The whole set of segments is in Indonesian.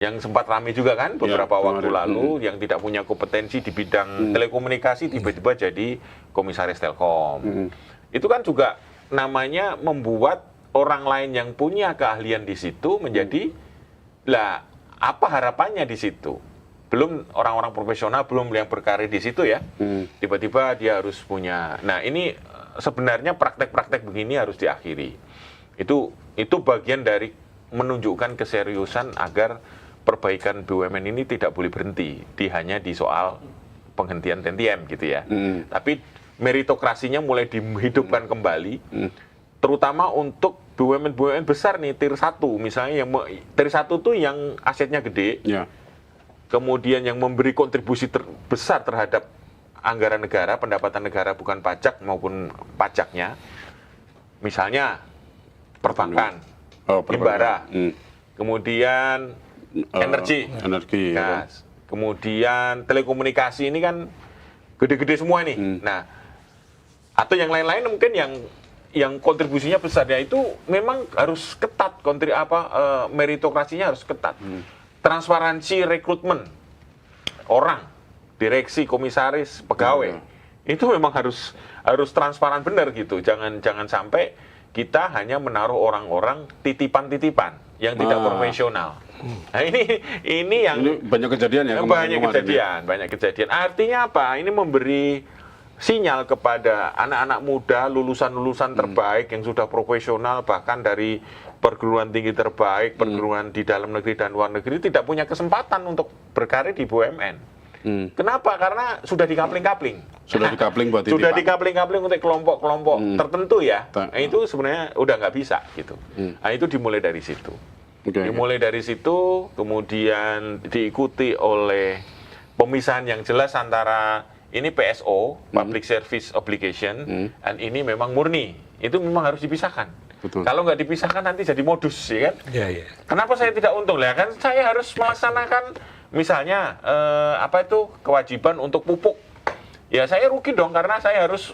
yang sempat ramai juga kan beberapa waktu lalu, yang tidak punya kompetensi di bidang telekomunikasi tiba-tiba jadi komisaris Telkom. Itu kan juga namanya membuat orang lain yang punya keahlian di situ menjadi lah, apa harapannya di situ? Belum orang-orang profesional, belum yang berkarir di situ ya. Tiba-tiba dia harus punya. Nah, ini sebenarnya praktek-praktek begini harus diakhiri. Itu bagian dari menunjukkan keseriusan agar perbaikan BUMN ini tidak boleh berhenti hanya di soal penghentian TNTM gitu ya. Tapi meritokrasinya mulai dihidupkan kembali, terutama untuk BUMN besar nih, tier 1 misalnya, yang tier 1 tuh yang asetnya gede, kemudian yang memberi kontribusi terbesar terhadap anggaran negara, pendapatan negara bukan pajak maupun pajaknya, misalnya perbankan, himbara, kemudian energi, gas, kemudian telekomunikasi, ini kan gede-gede semua nih. Nah, atau yang lain-lain mungkin yang kontribusinya besar, ya itu memang harus ketat, meritokrasinya harus ketat. Transparansi rekrutmen orang, direksi, komisaris, pegawai, itu memang harus transparan benar gitu. Jangan sampai kita hanya menaruh orang-orang titipan-titipan yang tidak profesional. Nah, ini yang banyak kejadian ya. Banyak kejadian. Artinya apa? Ini memberi sinyal kepada anak-anak muda, lulusan-lulusan terbaik yang sudah profesional, bahkan dari perguruan tinggi terbaik, perguruan di dalam negeri dan luar negeri, tidak punya kesempatan untuk berkarir di BUMN. Kenapa? Karena sudah dikapling-kapling. Sudah dikapling untuk kelompok-kelompok tertentu ya. Nah, itu sebenarnya udah nggak bisa gitu. Nah, itu dimulai dari situ. Dimulai dari situ, kemudian diikuti oleh pemisahan yang jelas antara ini PSO, Public Service Obligation, dan ini memang murni. Itu memang harus dipisahkan. Betul. Kalau nggak dipisahkan nanti jadi modus, ya kan? Kenapa saya tidak untung? Ya kan saya harus melaksanakan misalnya kewajiban untuk pupuk. Ya saya rugi dong karena saya harus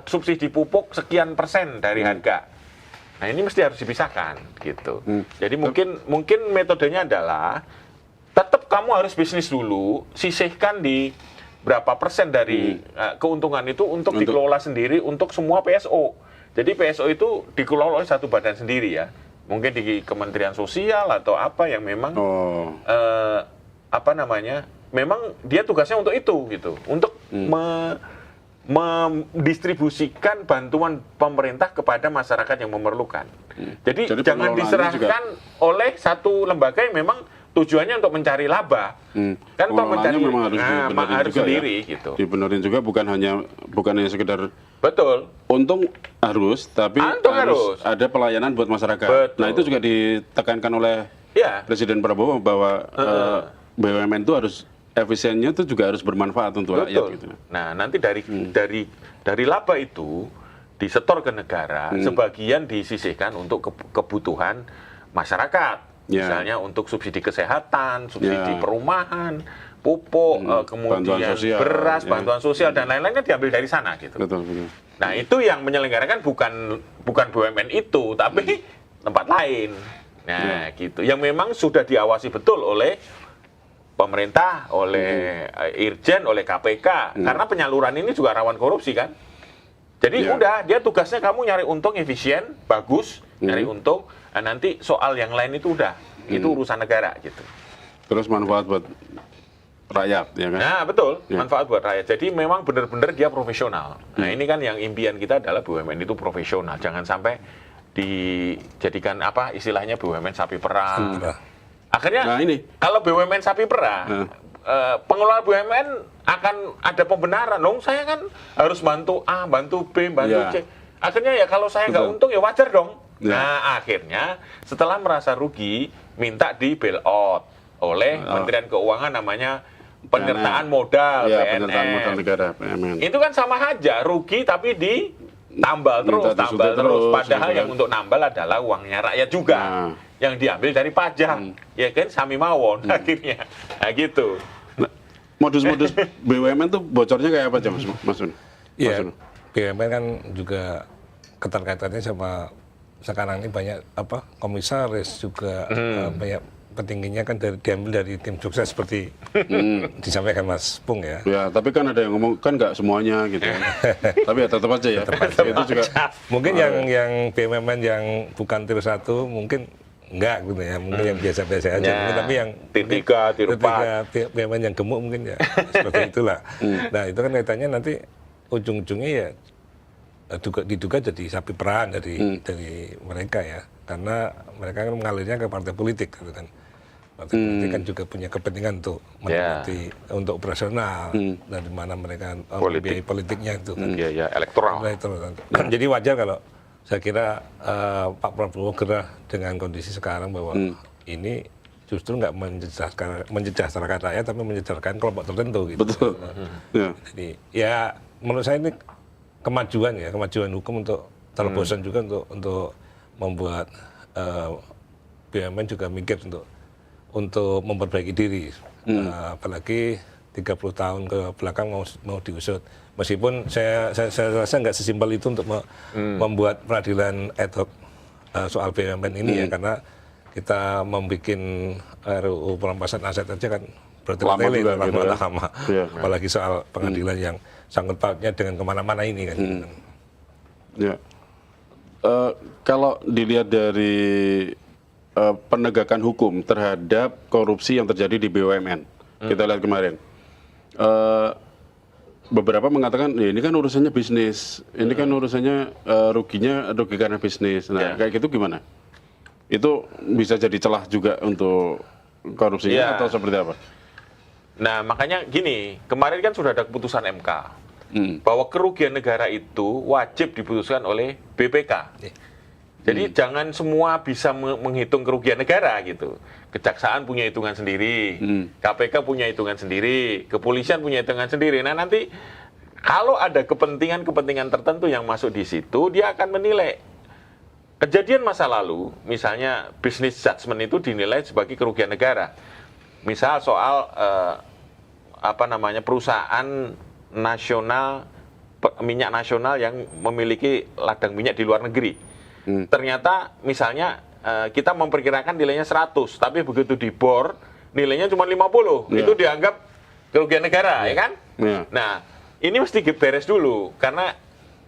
subsidi pupuk sekian persen dari harga. Nah, ini mesti harus dipisahkan gitu. Jadi mungkin metodenya adalah tetap kamu harus bisnis dulu, sisihkan di berapa persen dari keuntungan itu untuk dikelola sendiri untuk semua PSO. Jadi PSO itu dikelola oleh satu badan sendiri ya. Mungkin di Kementerian Sosial atau apa yang memang memang dia tugasnya untuk itu gitu, untuk mendistribusikan bantuan pemerintah kepada masyarakat yang memerlukan. Jadi jangan diserahkan oleh satu lembaga yang memang tujuannya untuk mencari laba. Kan mencari harus sendiri ya? Gitu. Dibenerin juga bukan hanya sekedar betul. Untung harus, tapi harus ada pelayanan buat masyarakat. Betul. Nah, itu juga ditekankan oleh Presiden Prabowo bahwa BUMN itu harus efisiennya itu juga harus bermanfaat untuk rakyat gitu. Nah, nanti dari laba itu disetor ke negara, sebagian disisihkan untuk kebutuhan masyarakat. Misalnya untuk subsidi kesehatan, subsidi perumahan, pupuk, kemudian beras, bantuan sosial dan lain-lainnya diambil dari sana gitu. Betul. Nah, itu yang menyelenggarakan bukan BUMN itu, tapi tempat lain. Nah, gitu. Yang memang sudah diawasi betul oleh pemerintah, oleh Irjen, oleh KPK. Karena penyaluran ini juga rawan korupsi kan. Jadi udah, dia tugasnya kamu nyari untung efisien, bagus, nyari untung. Nah, nanti soal yang lain itu udah, itu urusan negara gitu. Terus manfaat buat rakyat, ya kan? Nah, betul, manfaat buat rakyat. Jadi memang benar-benar dia profesional. Nah, ini kan yang impian kita adalah BUMN itu profesional. Jangan sampai dijadikan istilahnya BUMN sapi perah. Akhirnya kalau BUMN sapi perah, pengelola BUMN akan ada pembenaran. Dong, saya kan harus bantu A, bantu B, bantu C. Akhirnya ya kalau saya nggak untung ya wajar dong. Nah, akhirnya setelah merasa rugi, minta di bail out oleh Kementerian Keuangan, namanya penyertaan modal, penyertaan modal negara, PMN. Itu kan sama aja, rugi tapi ditambal terus. Padahal yang untuk nambal adalah uangnya rakyat juga, yang diambil dari pajak, ya kan, sami mawon akhirnya. Nah, gitu. Modus-modus BUMN tuh bocornya kayak apa aja, Mas Sun? Iya, BUMN kan juga keterkaitannya sama sekarang ini banyak komisaris juga, banyak petingginya kan diambil dari tim sukses seperti disampaikan Mas Pung ya. Ya, tapi kan ada yang ngomong kan nggak semuanya gitu. Tapi ya tetap aja ya. Itu juga. Mungkin yang BUMN yang bukan tier 1 mungkin enggak gitu ya, mungkin yang biasa-biasa aja. Mungkin, tapi yang tier 3, tier 4 BUMN yang gemuk mungkin ya seperti itulah. Nah itu kan kaitannya nanti ujung-ujungnya ya diduga jadi sapi perah dari mereka ya, karena mereka kan mengalirnya ke partai politik gitu kan. Partai politik kan juga punya kepentingan untuk menikmati untuk operasional dari mana mereka biaya politiknya itu kan. Elektoral. Jadi wajar kalau saya kira Pak Prabowo gerah dengan kondisi sekarang bahwa ini justru nggak mensejahterakan rakyat tapi mensejahterakan kelompok tertentu gitu. Betul. Jadi ya menurut saya ini kemajuan hukum untuk terobosan juga untuk membuat BUMN juga mikir untuk memperbaiki diri, apalagi 30 tahun ke belakang mau diusut. Meskipun saya rasa nggak sesimpel itu untuk membuat peradilan ad hoc soal BUMN ini ya, karena kita membuat RUU perampasan aset aja kan bertele-tele lama. Apalagi soal pengadilan yang sangkut pautnya dengan kemana-mana ini kan. Ya. Kalau dilihat dari penegakan hukum terhadap korupsi yang terjadi di BUMN, kita lihat kemarin, beberapa mengatakan ya, ini kan urusannya bisnis, ini kan urusannya rugi karena bisnis. Nah kayak gitu gimana? Itu bisa jadi celah juga untuk korupsinya atau seperti apa? Nah makanya gini, kemarin kan sudah ada keputusan MK bahwa kerugian negara itu wajib diputuskan oleh BPK. Jadi jangan semua bisa menghitung kerugian negara gitu. Kejaksaan punya hitungan sendiri, KPK punya hitungan sendiri, kepolisian punya hitungan sendiri. Nah nanti kalau ada kepentingan tertentu yang masuk di situ, dia akan menilai. Kejadian masa lalu, misalnya business judgment itu dinilai sebagai kerugian negara. Misal soal perusahaan nasional, minyak nasional yang memiliki ladang minyak di luar negeri. Ternyata misalnya kita memperkirakan nilainya 100, tapi begitu dibor nilainya cuma 50. Itu dianggap kerugian negara, ya kan? Nah, ini mesti beres dulu karena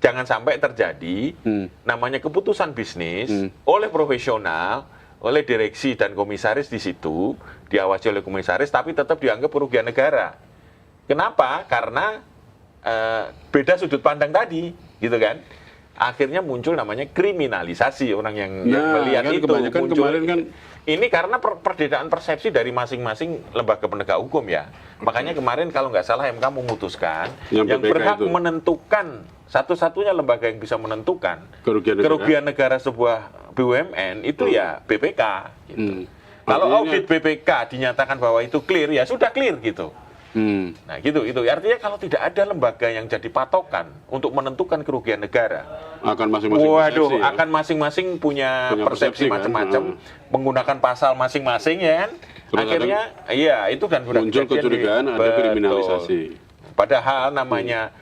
jangan sampai terjadi namanya keputusan bisnis oleh profesional, oleh direksi dan komisaris di situ, diawasi oleh komisaris tapi tetap dianggap kerugian negara. Kenapa? Karena beda sudut pandang tadi, gitu kan? Akhirnya muncul namanya kriminalisasi orang yang melihat kan itu muncul kemarin kan ini karena perbedaan persepsi dari masing-masing lembaga penegak hukum ya. Makanya kemarin kalau nggak salah MK memutuskan yang berhak menentukan, satu-satunya lembaga yang bisa menentukan kerugian negara sebuah BUMN itu ya BPK gitu. Kalau audit BPK dinyatakan bahwa itu clear, ya sudah clear gitu. Nah gitu, artinya kalau tidak ada lembaga yang jadi patokan untuk menentukan kerugian negara, akan masing-masing akan masing-masing punya persepsi macam-macam, menggunakan pasal masing-masing ya kan. Akhirnya itu kan muncul kecurigaan ada kriminalisasi. Padahal namanya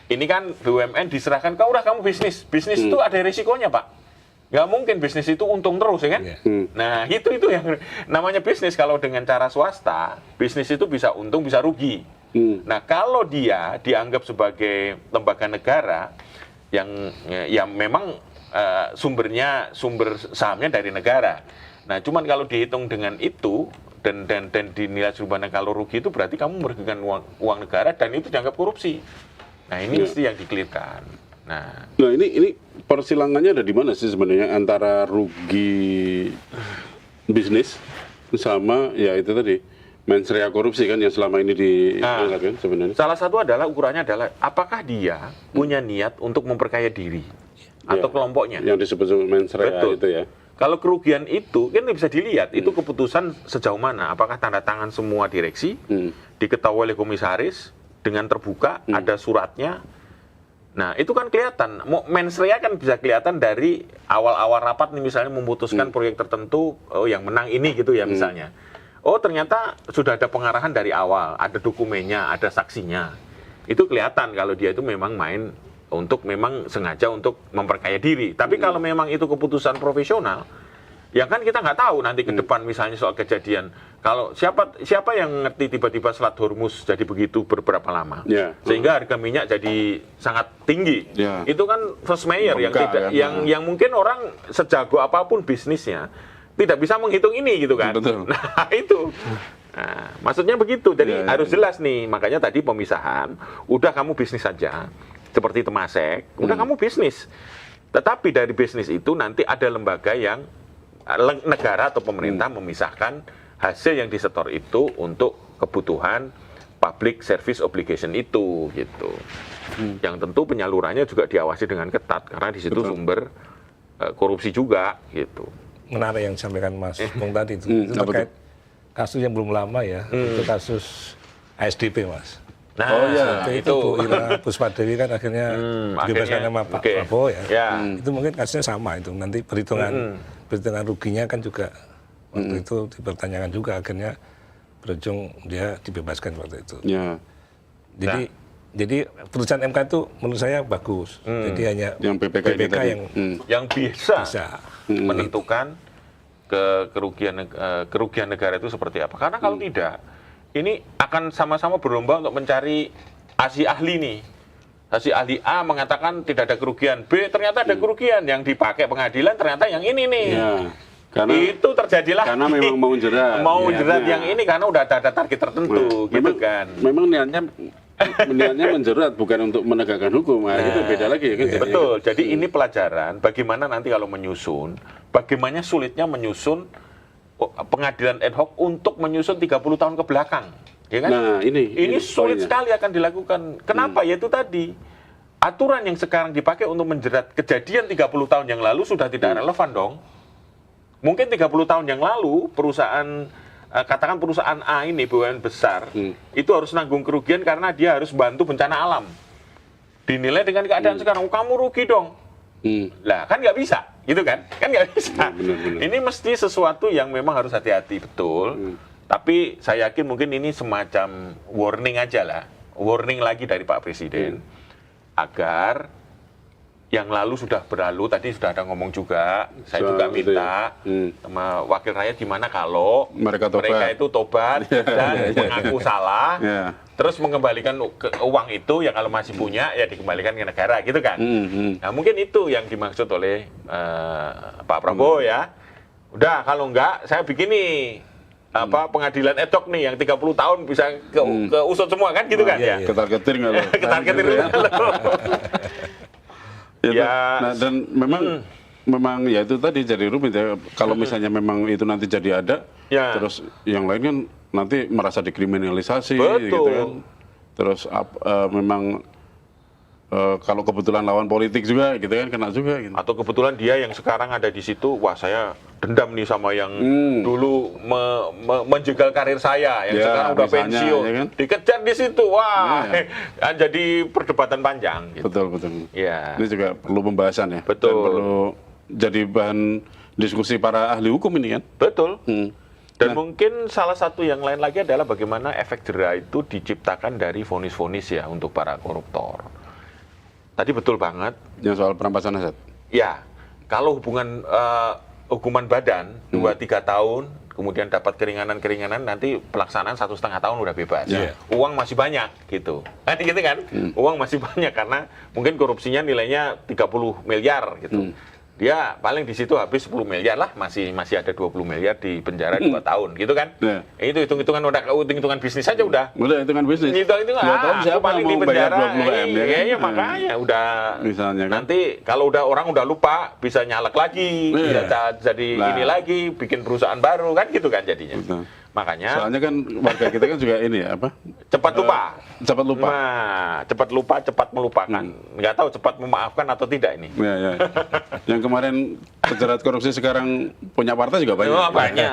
ini kan BUMN diserahkan kamu bisnis itu ada risikonya Pak. Nggak mungkin bisnis itu untung terus, ya kan? Nah, itu yang namanya bisnis. Kalau dengan cara swasta, bisnis itu bisa untung, bisa rugi. Nah, kalau dia dianggap sebagai lembaga negara yang memang sumber sahamnya dari negara. Nah, cuman kalau dihitung dengan itu dan dinilai serupa kalau rugi itu berarti kamu merugikan uang negara dan itu dianggap korupsi. Nah, ini mesti yang dikelirkan. Nah ini persilangannya ada di mana sih sebenarnya antara rugi bisnis sama ya itu tadi mens rea korupsi kan yang selama ini diangkat kan sebenarnya. Salah satu adalah ukurannya adalah apakah dia punya niat untuk memperkaya diri atau kelompoknya. Yang disebut mens rea itu ya. Kalau kerugian itu kan bisa dilihat itu keputusan sejauh mana, apakah tanda tangan semua direksi diketahui oleh komisaris dengan terbuka, ada suratnya. Nah, itu kan kelihatan. Mens rea kan bisa kelihatan dari awal-awal rapat nih misalnya memutuskan proyek tertentu, yang menang ini gitu ya misalnya. Oh, ternyata sudah ada pengarahan dari awal, ada dokumennya, ada saksinya. Itu kelihatan kalau dia itu memang main memang sengaja untuk memperkaya diri. Tapi kalau memang itu keputusan profesional, Ya kan kita nggak tahu nanti ke depan misalnya soal kejadian. Kalau siapa yang ngerti tiba-tiba Selat Hormuz jadi begitu beberapa lama, sehingga harga minyak jadi sangat tinggi. Itu kan force majeure yang tidak, yang mungkin orang sejago apapun bisnisnya tidak bisa menghitung ini gitu kan. Nah itu. Nah, maksudnya begitu. Jadi harus jelas nih. Makanya tadi pemisahan. Udah kamu bisnis saja, seperti Temasek. Udah kamu bisnis. Tetapi dari bisnis itu nanti ada lembaga yang negara atau pemerintah memisahkan hasil yang disetor itu untuk kebutuhan public service obligation itu gitu. Yang tentu penyalurannya juga diawasi dengan ketat karena di situ sumber korupsi juga gitu. Menarik yang disampaikan Mas Bung tadi itu terkait kasus yang belum lama ya, itu kasus ASDP Mas. Nah, itu Bu Ira Puspadewi kan akhirnya dibebaskan sama Pak Prabowo ya. Itu mungkin kasusnya sama itu. Nanti perhitungan ruginya kan juga waktu itu dipertanyakan juga, akhirnya berujung dia dibebaskan waktu itu. Jadi putusan MK itu menurut saya bagus. Jadi hanya yang BPK yang bisa menentukan kerugian negara itu seperti apa. Karena kalau tidak, ini akan sama-sama berlomba untuk mencari ahli nih. Ahli A mengatakan tidak ada kerugian, B ternyata ada kerugian, yang dipakai pengadilan ternyata yang ini nih. Karena itu terjadilah. Karena memang mau jerat. Jerat yang ini karena udah ada target tertentu, gitu kan. Memang niatnya menjerat, bukan untuk menegakkan hukum. Itu beda lagi. Kan? Betul. Jadi ini pelajaran bagaimana nanti kalau menyusun, bagaimana sulitnya menyusun pengadilan ad hoc untuk menyusun 30 tahun ke belakang. Ya kan? Nah, ini sulit sekali akan dilakukan. Kenapa? Yaitu tadi, aturan yang sekarang dipakai untuk menjerat kejadian 30 tahun yang lalu sudah tidak relevan dong. Mungkin 30 tahun yang lalu perusahaan, katakan perusahaan A ini, BUMN besar, itu harus nanggung kerugian karena dia harus bantu bencana alam. Dinilai dengan keadaan sekarang, kamu rugi dong. Lah kan nggak bisa, gitu kan? Kan nggak bisa. Ini mesti sesuatu yang memang harus hati-hati, betul. Tapi saya yakin mungkin ini semacam warning aja lah. Warning lagi dari Pak Presiden. Agar yang lalu sudah berlalu, tadi sudah ada ngomong juga, saya juga minta sama wakil rakyat gimana kalau mereka itu tobat dan mengaku salah, terus mengembalikan uang itu yang kalau masih punya ya dikembalikan ke negara, gitu kan. Nah mungkin itu yang dimaksud oleh Pak Prabowo ya. Udah kalau enggak saya bikin nih pengadilan ad hoc nih yang 30 tahun bisa keusut semua kan, gitu kan ya. Ketar-ketir nggak lo? Ketar-ketir nggak lo? Nah, dan memang ya itu tadi jadi rumit ya. Kalau misalnya memang itu nanti jadi ada, terus yang lain kan nanti merasa dikriminalisasi, gitu kan. Terus memang kalau kebetulan lawan politik juga, gitu kan, kena juga. Gitu. Atau kebetulan dia yang sekarang ada di situ, wah saya dendam nih sama yang dulu menjegal karir saya, yang sekarang udah pensiun, ya kan? Dikejar di situ, wah, jadi perdebatan panjang. Gitu. Betul. Ya. Ini juga perlu pembahasan ya. Betul. Dan perlu jadi bahan diskusi para ahli hukum ini kan. Betul. Dan mungkin salah satu yang lain lagi adalah bagaimana efek jera itu diciptakan dari vonis-vonis ya untuk para koruptor. Tadi betul banget. Yang soal perampasan aset. Ya, kalau hukuman badan 2-3 tahun, kemudian dapat keringanan-keringanan, nanti pelaksanaan 1,5 tahun udah bebas. Uang masih banyak gitu. Kan gitu kan? Uang masih banyak karena mungkin korupsinya nilainya 30 miliar gitu. Dia paling di situ habis 10 miliar lah, masih ada 20 miliar di penjara 2 tahun gitu kan. Itu hitung-hitungan bisnis aja udah. Udah hitungan bisnis. 2 tahun siapa paling di penjara. Iya, makanya udah misalnya kan. Nanti kalau orang udah lupa bisa nyalek lagi, bisa jadi ini lagi, bikin perusahaan baru kan gitu kan jadinya. Makanya soalnya kan warga kita kan juga ini ya apa? Cepat lupa. Nah, cepat lupa, cepat melupakan. Nggak tahu cepat memaafkan atau tidak ini. Ya. Yang kemarin terjerat korupsi sekarang punya partai juga banyak. Banyak.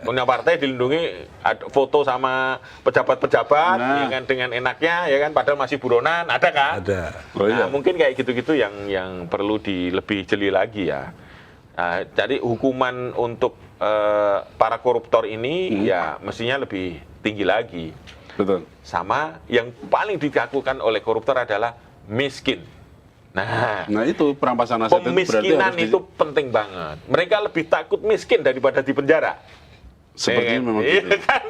Punya partai dilindungi foto sama pejabat-pejabat ya kan, dengan enaknya ya kan, padahal masih buronan, ada kan? Ada. Nah, mungkin kayak gitu-gitu yang perlu lebih jeli lagi ya. Nah, jadi hukuman untuk para koruptor ini ya mestinya lebih tinggi lagi. Betul. Sama yang paling dilakukan oleh koruptor adalah miskin. Nah itu perampasan aset pemiskinan itu penting banget. Mereka lebih takut miskin daripada di penjara. Sepertinya memang gitu. Kan?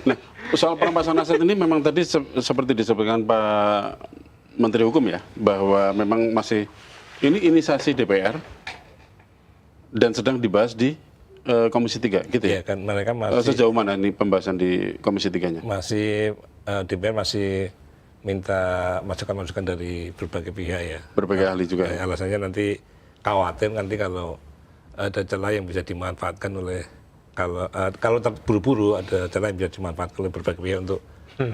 Nah, soal perampasan aset ini memang tadi seperti disebutkan Pak Menteri Hukum ya, bahwa memang masih ini inisiasi DPR dan sedang dibahas di Komisi 3 gitu ya? Iya kan, mereka masih... Sejauh mana ini pembahasan di Komisi 3-nya? Masih, DPR masih minta masukan-masukan dari berbagai pihak ya. Berbagai ahli juga ya? Alasannya nanti khawatir nanti kalau ada celah yang bisa dimanfaatkan oleh kalau terburu-buru ada celah yang bisa dimanfaatkan oleh berbagai pihak untuk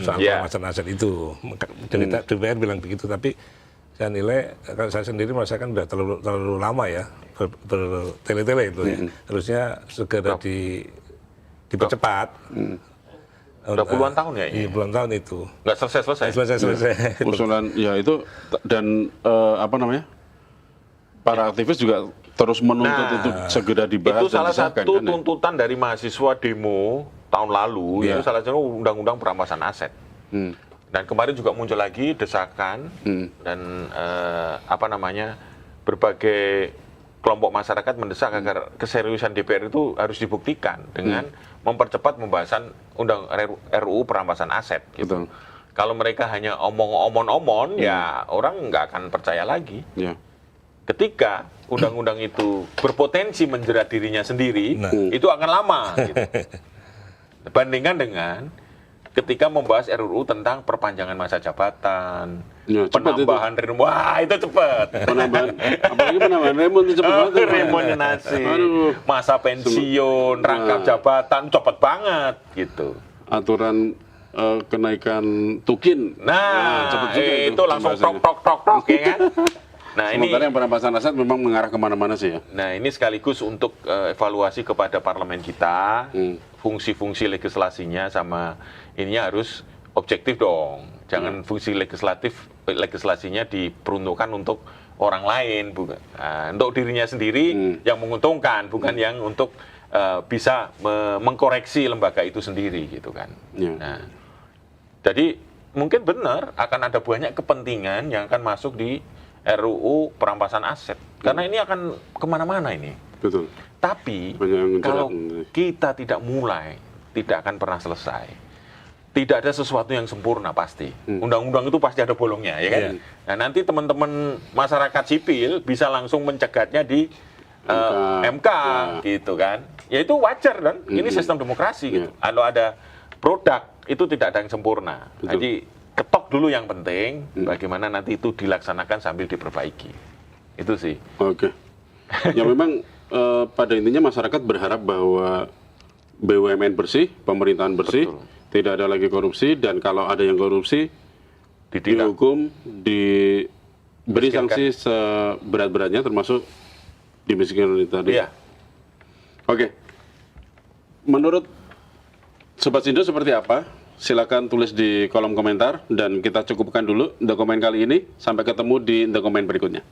soal perampasan aset itu. Jadi DPR bilang begitu, tapi saya nilai kalau saya sendiri merasakan sudah terlalu lama ya bertele-tele itu ya. Harusnya segera dipercepat. Udah puluhan tahun ya? Iya, puluhan tahun itu. Nggak selesai-selesai? Selesai. Usulan ya itu dan apa namanya? Para aktivis juga terus menuntut itu segera dibahas. Itu salah satu tuntutan dari mahasiswa demo tahun lalu, itu salah satu undang-undang perampasan aset. Dan kemarin juga muncul lagi desakan dan berbagai kelompok masyarakat mendesak agar keseriusan DPR itu harus dibuktikan dengan mempercepat pembahasan RUU perampasan aset. Gitu. Kalau mereka hanya omong-omong, ya orang nggak akan percaya lagi. Ketika undang-undang itu berpotensi menjerat dirinya sendiri, itu akan lama. Gitu. Bandingkan dengan ketika membahas RUU tentang perpanjangan masa jabatan, penambahan wah itu cepat. Apalagi penambahan remon itu cepat banget. Remunerasi, masa pensiun, rangkap jabatan cepat banget gitu. Aturan kenaikan tukin. Cepet juga itu langsung tok ya kan. Nah, sementara yang perampasan aset memang mengarah kemana-mana sih ya. Nah ini sekaligus untuk evaluasi kepada parlemen kita, fungsi-fungsi legislasinya sama ininya harus objektif dong. Jangan fungsi legislasinya diperuntukkan untuk orang lain, bukan. Nah, untuk dirinya sendiri yang menguntungkan, bukan yang untuk bisa mengkoreksi lembaga itu sendiri gitu kan. Nah, jadi mungkin benar akan ada banyak kepentingan yang akan masuk di RUU perampasan aset. Karena ini akan kemana-mana ini. Betul. Tapi kalau kita tidak mulai, tidak akan pernah selesai. Tidak ada sesuatu yang sempurna pasti. Undang-undang itu pasti ada bolongnya, ya kan? Nah nanti teman-teman masyarakat sipil bisa langsung mencegatnya di MK, gitu kan? Ya itu wajar kan? Ini sistem demokrasi gitu. Kalau ada produk itu tidak ada yang sempurna. Jadi ketok dulu yang penting, bagaimana nanti itu dilaksanakan sambil diperbaiki. Itu sih. Oke. Ya memang pada intinya masyarakat berharap bahwa BUMN bersih, pemerintahan bersih, tidak ada lagi korupsi, dan kalau ada yang korupsi, dihukum, diberi sanksi seberat-beratnya, termasuk dimiskinkan tadi. Iya. Oke. Menurut Sobat Sindo seperti apa? Silakan tulis di kolom komentar dan kita cukupkan dulu dokumen kali ini. Sampai ketemu di dokumen berikutnya.